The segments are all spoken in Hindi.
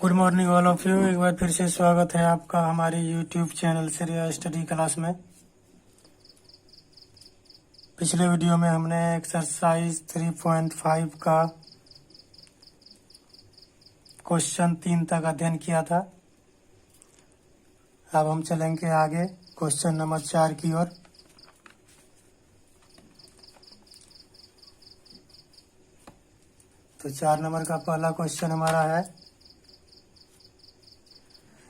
Good morning all of you. एक बार फिर से स्वागत है आपका हमारे YouTube channel Shreya study class में। पिछले वीडियो में हमने एक्सरसाइज 3.5 का क्वेश्चन 3 तक अध्ययन किया था। अब हम चलेंगे आगे क्वेश्चन नंबर 4 की ओर। तो 4 नंबर का पहला क्वेश्चन हमारा है,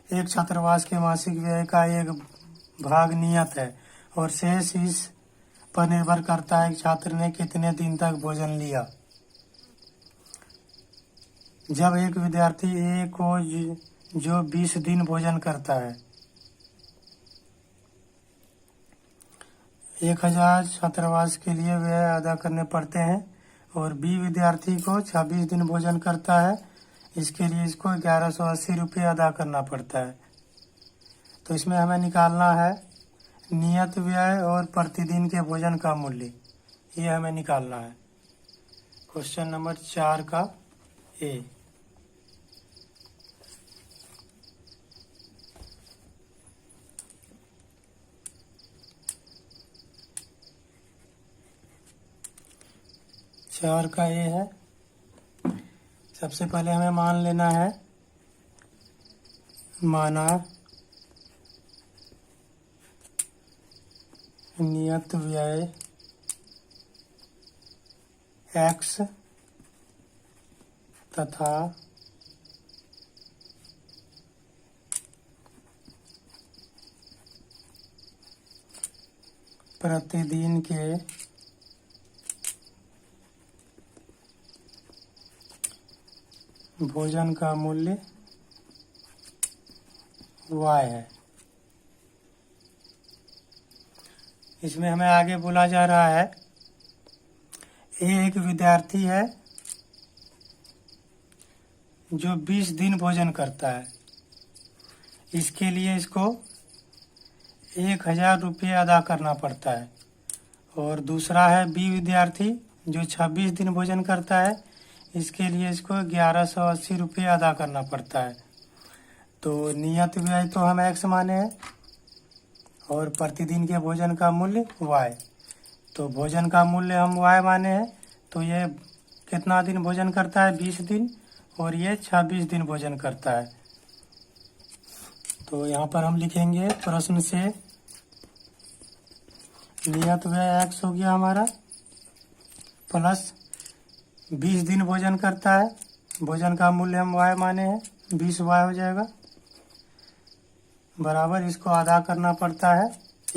एक छात्रावास के मासिक व्यय का एक भाग नियत है और शेष इस पर निर्भर करता है कि छात्र ने कितने दिन तक भोजन लिया। जब एक विद्यार्थी ए को जो 20 दिन भोजन करता है, 1000 छात्रावास के लिए व्यय अदा करने पड़ते हैं, और बी विद्यार्थी को 26 दिन भोजन करता है, इसके लिए इसको 1180 रुपये अदा करना पड़ता है। तो इसमें हमें निकालना है नियत व्यय और प्रतिदिन के भोजन का मूल्य, ये हमें निकालना है। क्वेश्चन नंबर 4 का ए। चार का ए है। सबसे पहले हमें मान लेना है, माना नियत व्यय x तथा प्रतिदिन के भोजन का मूल्य y है। इसमें हमें आगे बोला जा रहा है, एक विद्यार्थी है जो 20 दिन भोजन करता है, इसके लिए इसको 1000 रुपये अदा करना पड़ता है। और दूसरा है बी विद्यार्थी जो 26 दिन भोजन करता है, इसके लिए इसको 1180 रुपये अदा करना पड़ता है। तो नियत व्यय तो हम x माने हैं और प्रतिदिन के भोजन का मूल्य y। तो भोजन का मूल्य हम y माने हैं, तो ये कितना दिन भोजन करता है? 20 दिन, और ये 26 दिन भोजन करता है। तो यहाँ पर हम लिखेंगे प्रश्न से नियत व्यय x हो गया हमारा, प्लस 20 दिन भोजन करता है, भोजन का मूल्य हम y माने हैं, 20y हो जाएगा, बराबर इसको अदा करना पड़ता है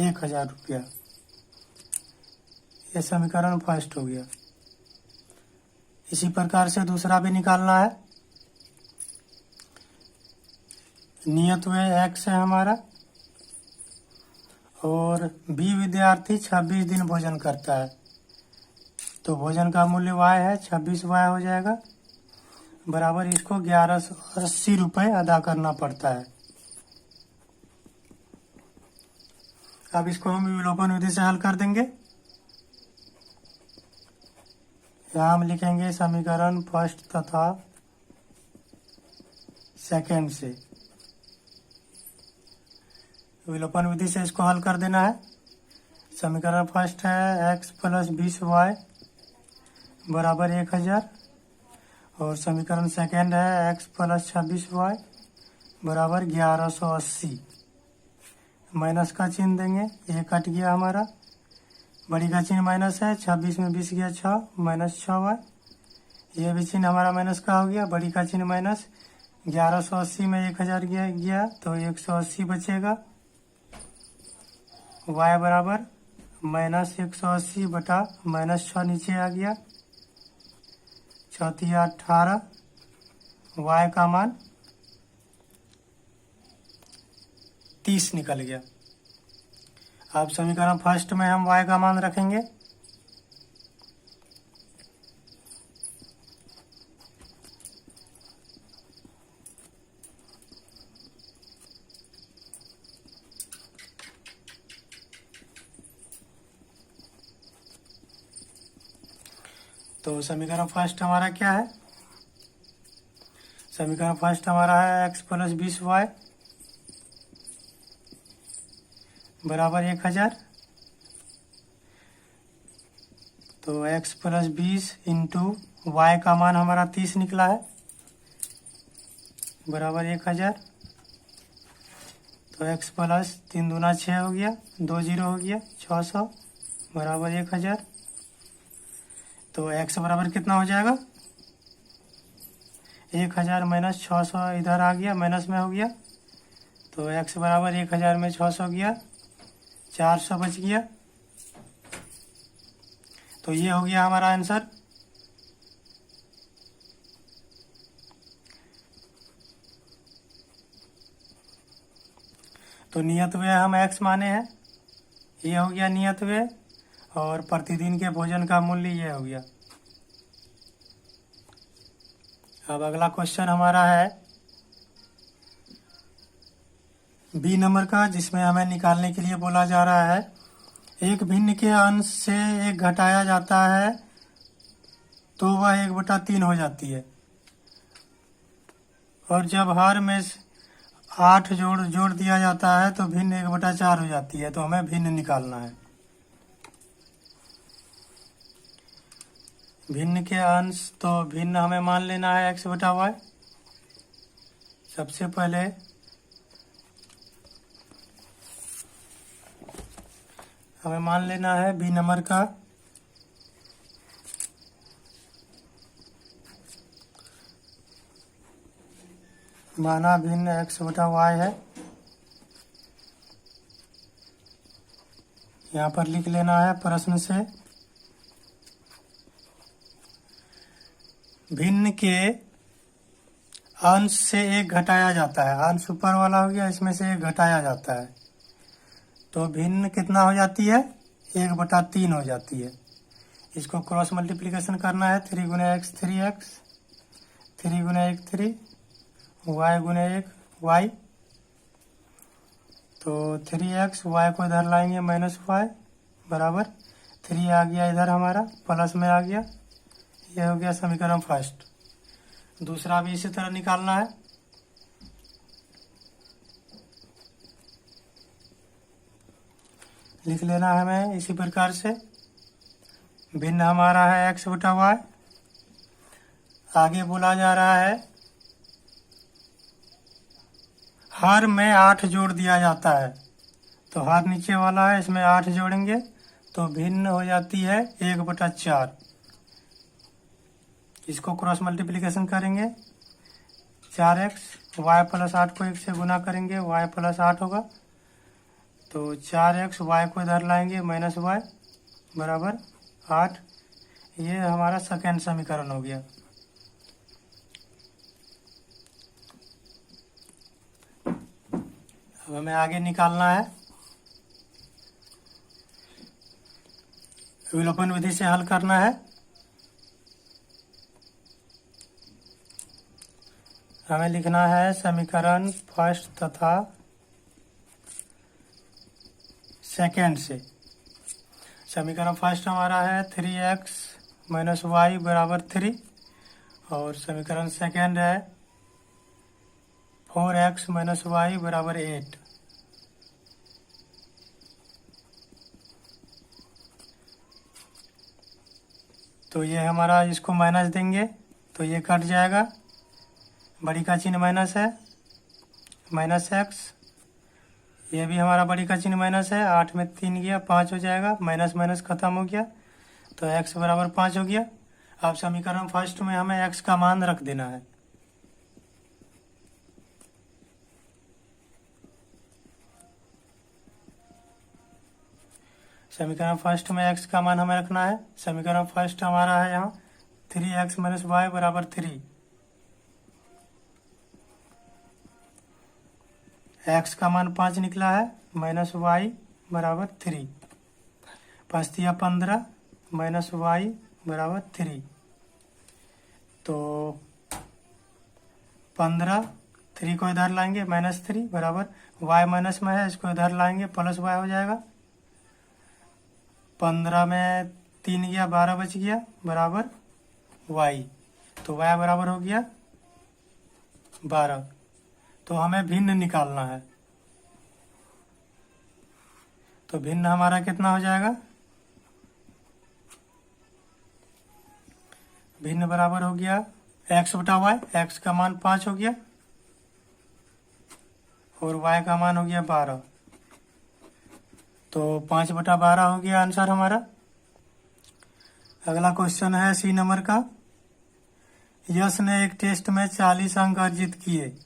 1000 रुपया। ये समीकरण फर्स्ट हो गया। इसी प्रकार से दूसरा भी निकालना है। नियत व्यय x है हमारा, और बी विद्यार्थी 26 दिन भोजन करता है, तो भोजन का मूल्य y है, 26y हो जाएगा, बराबर इसको 1180 रुपये अदा करना पड़ता है। अब इसको हम विलोपन विधि से हल कर देंगे। यहाँ हम लिखेंगे समीकरण फर्स्ट तथा सेकंड से। विलोपन विधि से इसको हल कर देना है। समीकरण फर्स्ट है x प्लस 20y बराबर 1000, और समीकरण सेकंड है x प्लस 26y बराबर 1180। माइनस का चिन्ह देंगे, ये कट गया हमारा, बड़ी का चिन्ह माइनस है, 26 में 20 गया 6, माइनस 6y, ये भी चिन्ह हमारा माइनस का हो गया, बड़ी का चिन्ह माइनस, 1180 में 1000 गया तो 180 बचेगा, y बराबर माइनस 180 बटा माइनस 6 नीचे आ गया, 6 18, y का मान 30 निकल गया। अब समीकरण फर्स्ट में हम y का मान रखेंगे, तो समीकरण फर्स्ट हमारा क्या है? समीकरण फर्स्ट हमारा है x प्लस 20y बराबर 1000। तो x प्लस 20 इंटू वाई का मान हमारा 30 निकला है बराबर 1000। तो x प्लस 3 दूना 6 हो गया, 2 जीरो हो गया, 600 बराबर 1000। तो x बराबर कितना हो जाएगा, 1000 माइनस 600 इधर आ गया, माइनस में हो गया। तो x बराबर 1000 में 600 गया, 400 बच गया। तो ये हो गया हमारा आंसर। तो नियत व्यय हम x माने हैं, ये हो गया नियत व्यय, और प्रतिदिन के भोजन का मूल्य ये हो गया। अब अगला क्वेश्चन हमारा है बी नंबर का, जिसमें हमें निकालने के लिए बोला जा रहा है एक भिन्न के अंश से एक घटाया जाता है तो वह 1/3 हो जाती है, और जब हर में 8 जोड़ दिया जाता है तो भिन्न 1/4 हो जाती है। तो हमें भिन्न निकालना है। भिन्न के अंश, तो भिन्न हमें मान लेना है x/y। सबसे पहले हमें मान लेना है बी नंबर का माना भिन्न x/y है। यहाँ पर लिख लेना है प्रश्न से भिन्न के अंश से एक घटाया जाता है। अंश ऊपर वाला हो गया, इसमें से एक घटाया जाता है तो भिन्न कितना हो जाती है, 1/3 हो जाती है। इसको क्रॉस मल्टीप्लिकेशन करना है, 3 गुना x 3x, 3 गुना 1 3, y गुना 1 y। तो 3x, y को इधर लाएंगे माइनस y बराबर 3 आ गया, इधर हमारा प्लस में आ गया। यह हो गया समीकरण फर्स्ट। दूसरा भी इसी तरह निकालना है। लिख लेना है हमें इसी प्रकार से भिन्न हमारा है x/y। आगे बोला जा रहा है हर में 8 जोड़ दिया जाता है। तो हर नीचे वाला है, इसमें 8 जोड़ेंगे तो भिन्न हो जाती है 1/4। इसको क्रॉस मल्टीप्लिकेशन करेंगे, 4x, y प्लस 8 को 1 से गुना करेंगे, y प्लस 8 होगा। तो 4x, y को इधर लाएंगे माइनस y बराबर 8। ये हमारा सेकेंड समीकरण हो गया। अब हमें आगे निकालना है, विलोपन विधि से हल करना है। हमें लिखना है समीकरण फर्स्ट तथा सेकेंड से। समीकरण फर्स्ट हमारा है 3x माइनस वाई बराबर 3, और समीकरण सेकेंड है 4x माइनस वाई बराबर 8। तो ये हमारा, इसको माइनस देंगे तो ये कट जाएगा, बड़ी का चिन्ह माइनस है, माइनस x। ये भी हमारा बड़ी का चिन्ह माइनस है, 8 में 3 गया, 5 हो जाएगा, माइनस माइनस खत्म हो गया तो x बराबर 5 हो गया। अब समीकरण फर्स्ट में हमें x का मान रख देना है। समीकरण फर्स्ट में x का मान हमें रखना है। समीकरण फर्स्ट हमारा है यहाँ 3x माइनस वाई बराबर 3। x का मान 5 निकला है, माइनस वाई बराबर 3। 5 दिया 15 माइनस वाई बराबर 3। तो 15, 3 को इधर लाएंगे माइनस 3 बराबर y माइनस में है, इसको इधर लाएंगे प्लस y हो जाएगा। 15 में 3 गया, 12 बच गया बराबर y। तो y बराबर हो गया 12। तो हमें भिन्न निकालना है। तो भिन्न हमारा कितना हो जाएगा? भिन्न बराबर हो गया x बटा वाई। एक्स का मान 5 हो गया और y का मान हो गया 12। तो 5 बटा 12 हो गया आंसर हमारा। अगला क्वेश्चन है सी नंबर का। यश ने एक टेस्ट में 40 अंक अर्जित किए।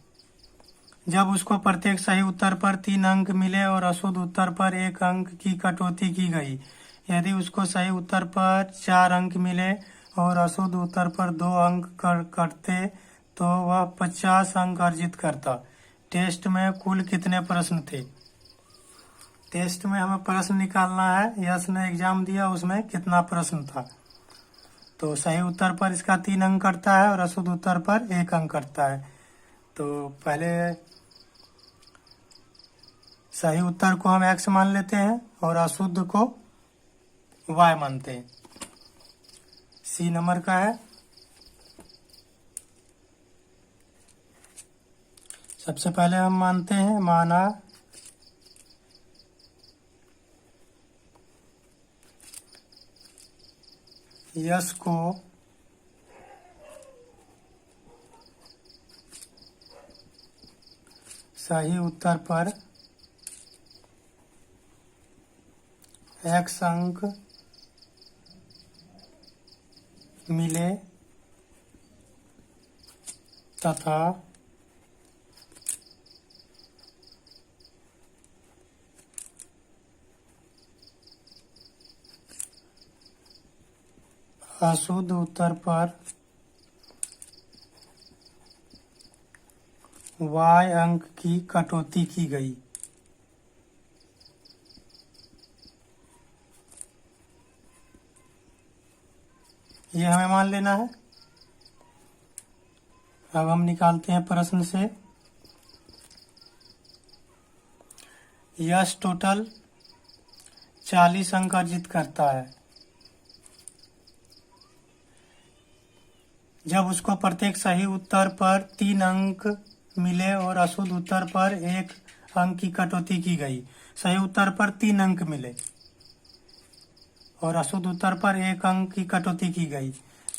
जब उसको प्रत्येक सही उत्तर पर 3 अंक मिले और अशुद्ध उत्तर पर 1 अंक की कटौती की गई। यदि उसको सही उत्तर पर 4 अंक मिले और अशुद्ध उत्तर पर 2 अंक कटते तो वह 50 अंक अर्जित करता। टेस्ट में कुल कितने प्रश्न थे? टेस्ट में हमें प्रश्न निकालना है। यश ने एग्जाम दिया, उसमें कितना प्रश्न था। तो सही उत्तर पर इसका 3 अंक कटता है और अशुद्ध उत्तर पर 1 अंक कटता है। तो पहले सही उत्तर को हम x मान लेते हैं और अशुद्ध को y मानते हैं। सी नंबर का है। सबसे पहले हम मानते हैं, माना यश को सही उत्तर पर x अंक मिले तथा अशुद्ध उत्तर पर y अंक की कटौती की गई। ये हमें मान लेना है। अब हम निकालते हैं प्रश्न से। यश टोटल 40 अंक अर्जित करता है। जब उसको प्रत्येक सही उत्तर पर 3 अंक मिले और अशुद्ध उत्तर पर 1 अंक की कटौती की गई। सही उत्तर पर 3 अंक मिले और अशुद्ध उत्तर पर 1 अंक की कटौती की गई।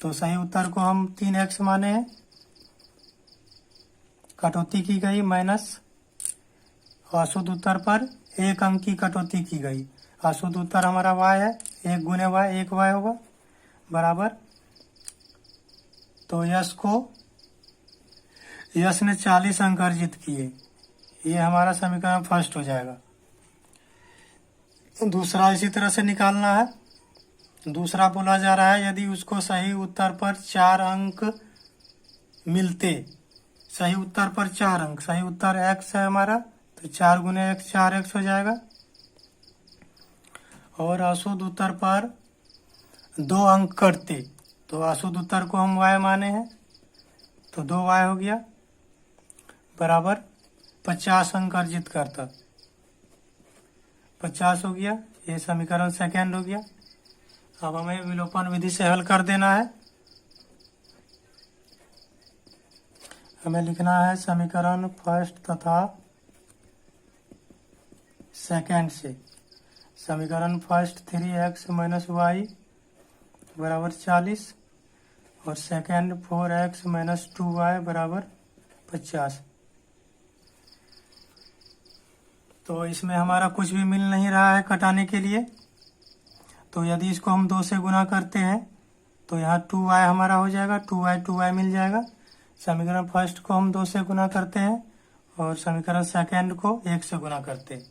तो सही उत्तर को हम 3x माने हैं, कटौती की गई माइनस अशुद्ध उत्तर पर 1 अंक की कटौती की गई। अशुद्ध उत्तर हमारा y है, 1 गुने y 1y होगा बराबर। तो यश ने 40 अंक अर्जित किए। ये हमारा समीकरण फर्स्ट हो जाएगा। दूसरा इसी तरह से निकालना है। दूसरा बोला जा रहा है यदि उसको सही उत्तर पर 4 अंक मिलते। सही उत्तर पर 4 अंक, सही उत्तर x है हमारा, तो 4 गुने x 4x हो जाएगा। और अशुद्ध उत्तर पर 2 अंक कटते, तो अशुद्ध उत्तर को हम y माने हैं, तो 2y हो गया बराबर 50 अंक अर्जित करता। 50 हो गया। ये समीकरण सेकेंड हो गया। अब हमें विलोपन विधि से हल कर देना है। हमें लिखना है समीकरण फर्स्ट तथा सेकेंड से। समीकरण फर्स्ट 3x माइनस वाई बराबर 40 और सेकेंड 4x माइनस 2y बराबर 50। तो इसमें हमारा कुछ भी मिल नहीं रहा है कटाने के लिए। तो यदि इसको हम 2 से गुना करते हैं तो यहाँ 2y हमारा हो जाएगा, 2y मिल जाएगा। समीकरण फर्स्ट को हम 2 से गुना करते हैं और समीकरण सेकेंड को 1 से गुना करते हैं।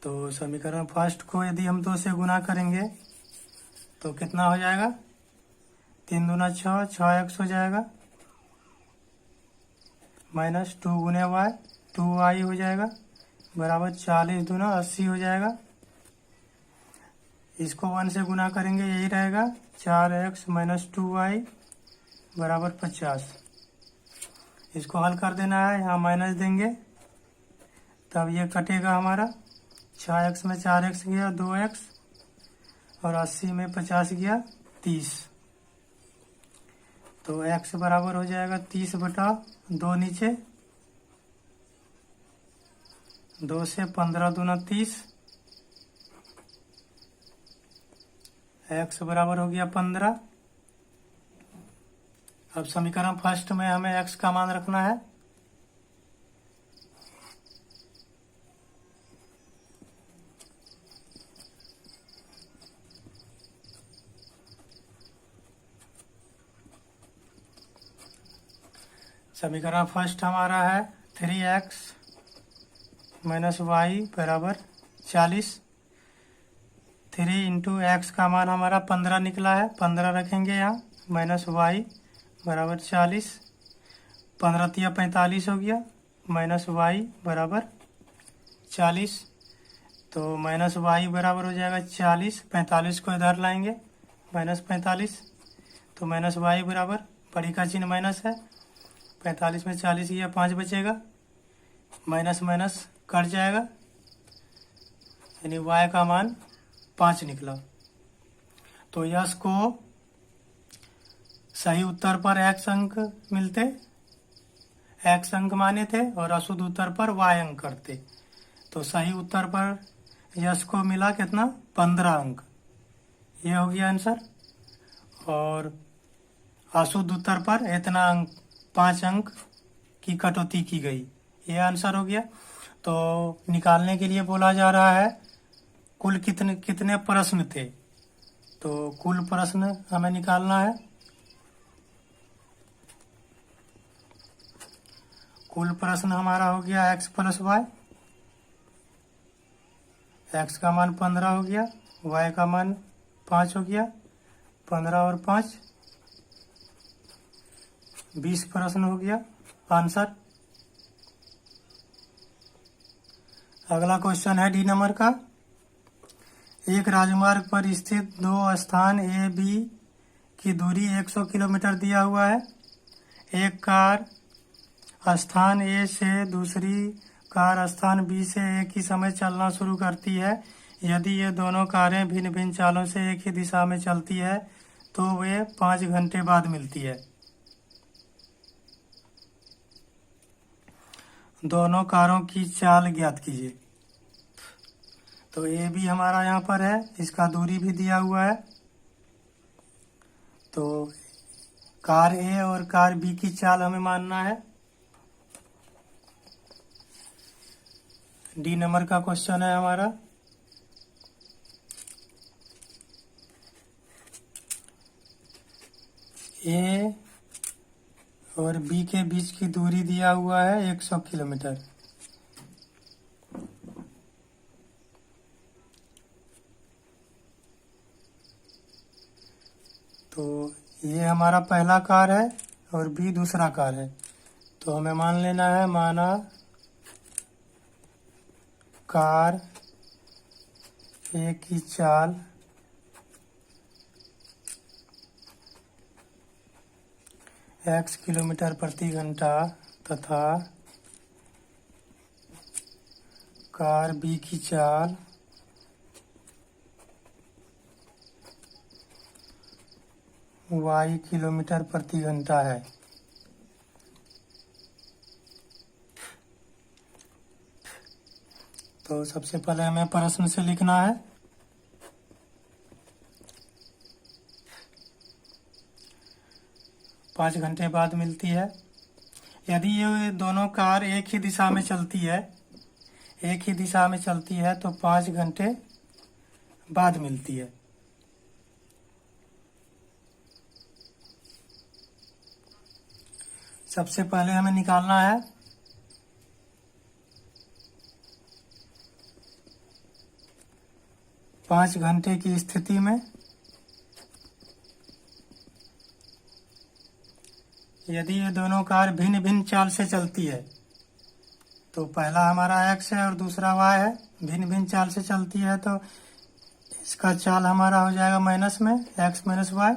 तो समीकरण फर्स्ट को यदि हम 2 से गुना करेंगे तो कितना हो जाएगा? 3 दूना 6, 6x हो जाएगा माइनस 2 गुने y 2y हो जाएगा बराबर 40 दूना 80 हो जाएगा। इसको 1 से गुना करेंगे, यही रहेगा 4x माइनस 2y बराबर 50। इसको हल कर देना है, यहाँ माइनस देंगे तब ये कटेगा हमारा। 6x में 4x गया 2x और 80 में 50 गया 30। तो x बराबर हो जाएगा 30/2 नीचे, 2 से 15 दूना 30, x बराबर हो गया 15। अब समीकरण फर्स्ट में हमें x का मान रखना है। समीकरण फर्स्ट हमारा है 3x माइनस वाई बराबर 40। 3 इंटू एक्स का मान हमारा 15 निकला है, 15 रखेंगे यहाँ, माइनस वाई बराबर 40, 15 तिया 45 हो गया, माइनस वाई बराबर 40। तो माइनस वाई बराबर हो जाएगा 40, 45 को इधर लाएंगे, माइनस 45, तो माइनस वाई बराबर, बड़ी का चिन्ह माइनस है, 45 में 40 गया, 5 बचेगा, माइनस माइनस कट जाएगा, यानी y का मान 5 निकला। तो यश को सही उत्तर पर x अंक मिलते, x अंक माने थे, और अशुद्ध उत्तर पर y अंक करते। तो सही उत्तर पर यश को मिला कितना, 15 अंक, ये हो गया आंसर। और अशुद्ध उत्तर पर इतना अंक, 5 अंक की कटौती की गई, ये आंसर हो गया। तो निकालने के लिए बोला जा रहा है कुल कितने कितने प्रश्न थे, तो कुल प्रश्न हमें निकालना है। कुल प्रश्न हमारा हो गया x प्लस वाई, x का मान 15 हो गया, y का मान 5 हो गया, 15 और 5 20 प्रश्न हो गया आंसर। अगला क्वेश्चन है डी नंबर का। एक राजमार्ग पर स्थित दो स्थान ए बी की दूरी 100 किलोमीटर दिया हुआ है। एक कार स्थान ए से दूसरी कार स्थान बी से एक ही समय चलना शुरू करती है। यदि ये दोनों कारें भिन्न भिन्न चालों से एक ही दिशा में चलती है तो वे 5 घंटे बाद मिलती है। दोनों कारों की चाल ज्ञात कीजिए। तो ए भी हमारा यहाँ पर है, इसका दूरी भी दिया हुआ है। तो कार ए और कार बी की चाल हमें मानना है। डी नंबर का क्वेश्चन है हमारा। ए और बी के बीच की दूरी दिया हुआ है 100 किलोमीटर। तो ये हमारा पहला कार है और बी दूसरा कार है। तो हमें मान लेना है, माना कार ए की चाल x किलोमीटर प्रति घंटा तथा कार बी की चाल y किलोमीटर प्रति घंटा है। तो सबसे पहले हमें प्रश्न से लिखना है। पाँच घंटे बाद मिलती है। यदि ये दोनों कार एक ही दिशा में चलती है, एक ही दिशा में चलती है तो 5 घंटे बाद मिलती है। सबसे पहले हमें निकालना है पाँच घंटे की स्थिति में यदि ये दोनों कार भिन्न भिन्न चाल से चलती है, तो पहला हमारा x है और दूसरा y है। भिन्न भिन्न चाल से चलती है तो इसका चाल हमारा हो जाएगा माइनस में, x माइनस वाई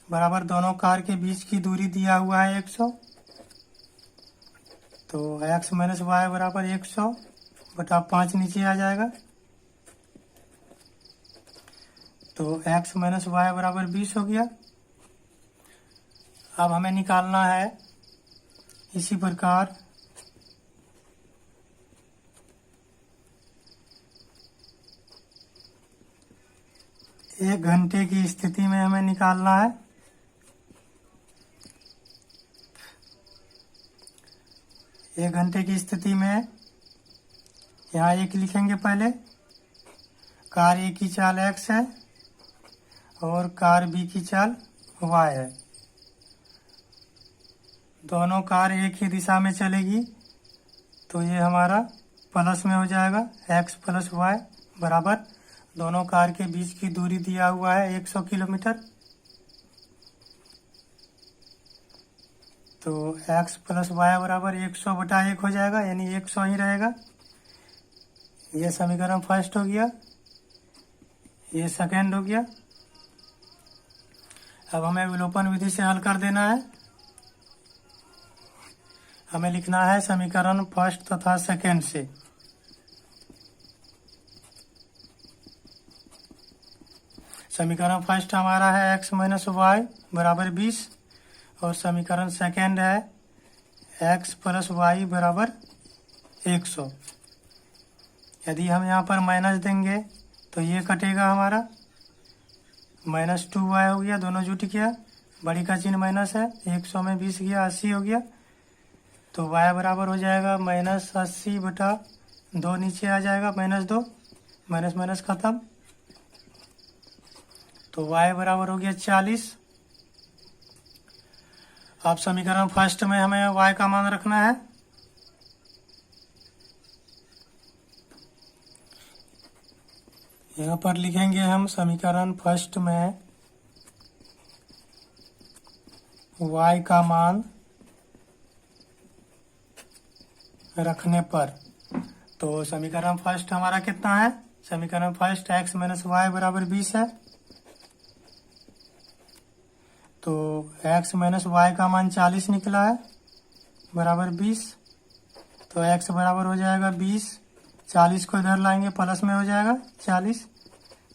बराबर दोनों कार के बीच की दूरी दिया हुआ है 100। तो x माइनस वाई बराबर 100 बटा 5 नीचे आ जाएगा। तो x माइनस वाई बराबर 20 हो गया। अब हमें निकालना है इसी प्रकार एक घंटे की स्थिति में हमें निकालना है। एक घंटे की स्थिति में यहाँ एक लिखेंगे पहले, कार ए की चाल x है और कार बी की चाल y है। दोनों कार एक ही दिशा में चलेगी तो ये हमारा प्लस में हो जाएगा, x प्लस y बराबर दोनों कार के बीच की दूरी दिया हुआ है 100 किलोमीटर। तो x प्लस वाई बराबर 100/1 हो जाएगा, यानी 100 ही रहेगा। ये समीकरण फर्स्ट हो गया, ये सेकंड हो गया। अब हमें विलोपन विधि से हल कर देना है। हमें लिखना है समीकरण फर्स्ट तथा सेकंड से। समीकरण फर्स्ट हमारा है x माइनस वाई बराबर 20 और समीकरण सेकंड है x प्लस वाई बराबर 100। यदि हम यहाँ पर माइनस देंगे तो ये कटेगा हमारा, -2y हो गया, दोनों जुट गया, बड़ी का चिन्ह माइनस है, 100 में 20 गया 80 हो गया। तो y बराबर हो जाएगा -80/2, नीचे आ जाएगा -2, माइनस माइनस खत्म। तो y बराबर हो गया 40। अब समीकरण फर्स्ट में हमें y का मान रखना है। यहाँ पर लिखेंगे हम समीकरण फर्स्ट में y का मान रखने पर, तो समीकरण फर्स्ट हमारा कितना है, समीकरण फर्स्ट x माइनस वाई बराबर 20 है। तो x माइनस वाई का मान 40 निकला है बराबर 20। तो x बराबर हो जाएगा 20, 40 को इधर लाएंगे प्लस में हो जाएगा 40,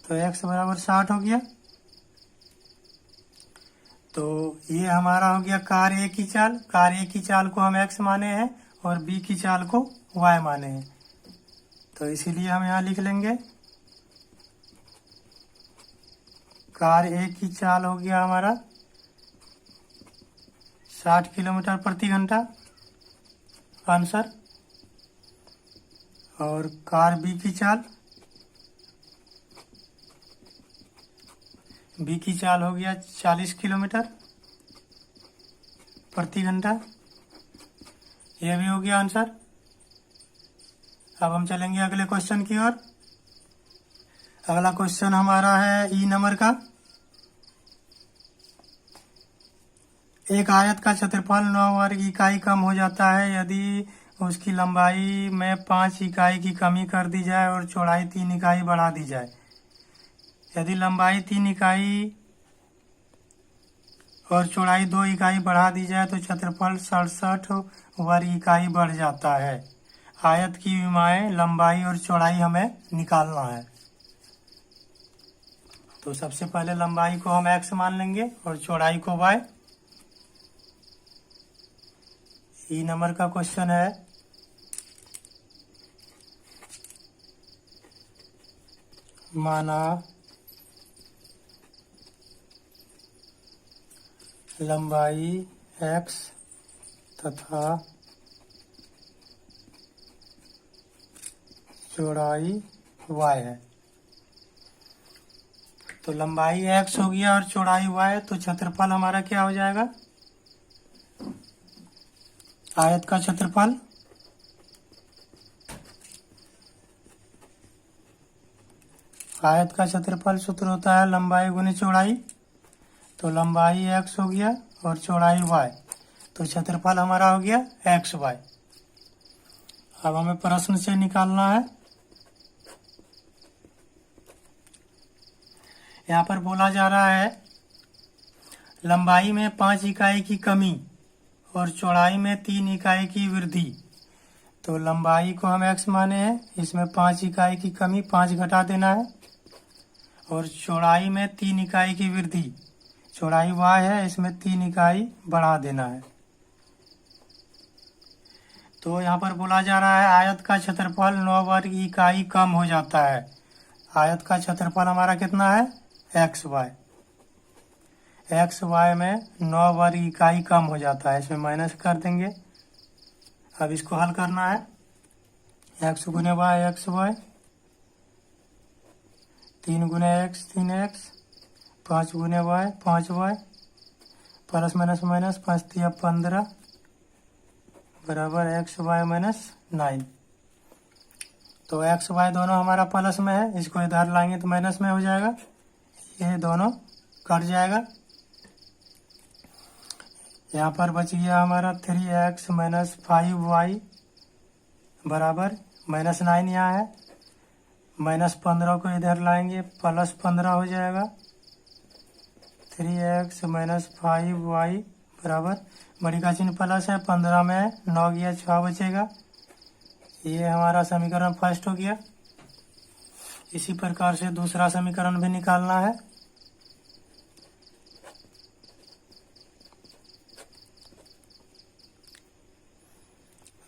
तो x बराबर 60 हो गया। तो ये हमारा हो गया कार ए की चाल। कार ए की चाल को हम x माने हैं और b की चाल को y माने हैं, तो इसीलिए हम यहाँ लिख लेंगे कार ए की चाल हो गया हमारा 60 किलोमीटर प्रति घंटा आंसर, और कार बी की चाल हो गया 40 किलोमीटर प्रति घंटा, यह भी हो गया आंसर। अब हम चलेंगे अगले क्वेश्चन की ओर। अगला क्वेश्चन हमारा है ई नंबर का। एक आयत का क्षेत्रफल 9 वर्ग इकाई कम हो जाता है यदि उसकी लंबाई में 5 इकाई की कमी कर दी जाए और चौड़ाई 3 इकाई बढ़ा दी जाए। यदि लंबाई 3 इकाई और चौड़ाई 2 इकाई बढ़ा दी जाए तो क्षेत्रफल 67 वर्ग इकाई बढ़ जाता है। आयत की विमाएं लंबाई और चौड़ाई हमें निकालना है। तो सबसे पहले लंबाई को हम x मान लेंगे और चौड़ाई को y। ई नंबर का क्वेश्चन है माना लंबाई x तथा चौड़ाई y है। तो लंबाई x हो गया और चौड़ाई y, तो क्षेत्रफल हमारा क्या हो जाएगा, आयत का क्षेत्रफल सूत्र होता है लंबाई गुने चौड़ाई। तो लंबाई x हो गया और चौड़ाई y, तो क्षेत्रफल हमारा हो गया xy। अब हमें प्रश्न से निकालना है। यहाँ पर बोला जा रहा है लंबाई में 5 इकाई की कमी और चौड़ाई में 3 इकाई की वृद्धि। तो लंबाई को हम x माने हैं, इसमें 5 इकाई की कमी 5 घटा देना है, और चौड़ाई में 3 इकाई की वृद्धि। चौड़ाई y है, इसमें 3 इकाई बढ़ा देना है। तो यहाँ पर बोला जा रहा है आयत का क्षेत्रफल 9 वर्ग इकाई कम हो जाता है। आयत का क्षेत्रफल हमारा कितना है, एक्स वाई में 9 वर्ग इकाई कम हो जाता है। इसमें माइनस कर देंगे। अब इसको हल करना है। एक्स गुने वाई एक्स वाई, 3 गुने एक्स 3x, 5 गुने Y 5y, plus minus minus 5 3 15 बराबर एक्स वाई माइनस 9। तो एक्स वाई दोनों हमारा प्लस में है, इसको इधर लाएंगे तो माइनस में हो जाएगा। ये दोनों कट जाएगा। यहाँ पर बच गया हमारा 3x माइनस 5y बराबर माइनस 9। यहाँ है माइनस 15 को इधर लाएंगे, प्लस 15 हो जाएगा। 3x माइनस 5y बराबर बड़ी का चिन्ह प्लस है, 15 में 9 गया 6 बचेगा। ये हमारा समीकरण फर्स्ट हो गया। इसी प्रकार से दूसरा समीकरण भी निकालना है।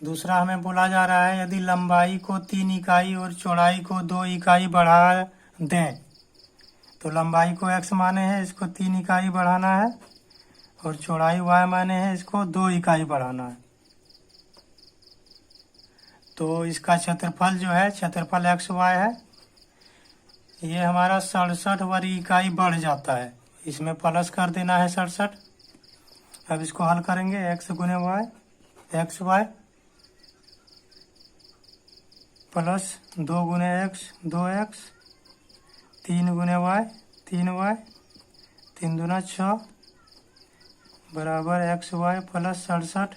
दूसरा हमें बोला जा रहा है यदि लंबाई को 3 इकाई और चौड़ाई को 2 इकाई बढ़ा दें, तो लंबाई को x माने हैं, इसको 3 इकाई बढ़ाना है, और चौड़ाई y माने हैं, इसको 2 इकाई बढ़ाना है। तो इसका क्षेत्रफल जो है, क्षेत्रफल एक्स वाई है, ये हमारा 67 वर्ग इकाई बढ़ जाता है। इसमें प्लस कर देना है 67। अब इसको हल करेंगे। एक्स गुने वाई एक्स वाई प्लस 2 गुने एक्स 2x, 3 गुने वाई 3y, 3 दूना 6 बराबर एक्स वाई प्लस 67।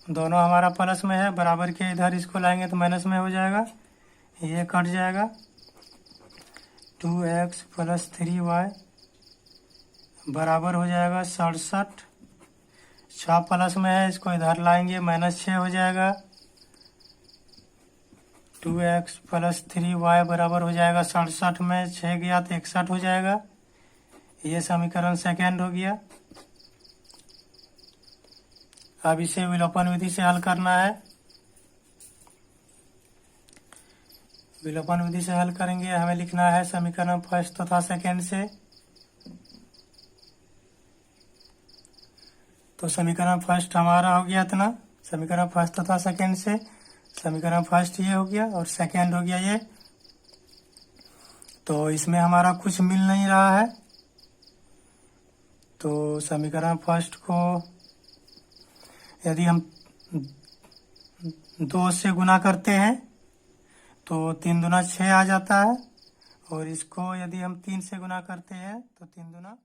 दोनों हमारा प्लस में है, बराबर के इधर इसको लाएंगे तो माइनस में हो जाएगा। ये कट जाएगा। 2x प्लस 3y बराबर हो जाएगा 67। 6 प्लस में है, इसको इधर लाएंगे माइनस 6 हो जाएगा। 2x प्लस 3y बराबर हो जाएगा 67 में 6 गया तो 61 हो जाएगा। ये समीकरण सेकेंड हो गया। अब इसे विलोपन विधि से हल करना है। विलोपन विधि से हल करेंगे। हमें लिखना है समीकरण फर्स्ट तथा सेकेंड से। तो समीकरण फर्स्ट हमारा हो गया इतना। समीकरण फर्स्ट तथा सेकेंड से समीकरण फर्स्ट ये हो गया और सेकेंड हो गया ये। तो इसमें हमारा कुछ मिल नहीं रहा है, तो समीकरण फर्स्ट को यदि हम 2 से गुना करते हैं तो 3 दूना 6 आ जाता है, और इसको यदि हम 3 से गुना करते हैं तो 3 दूना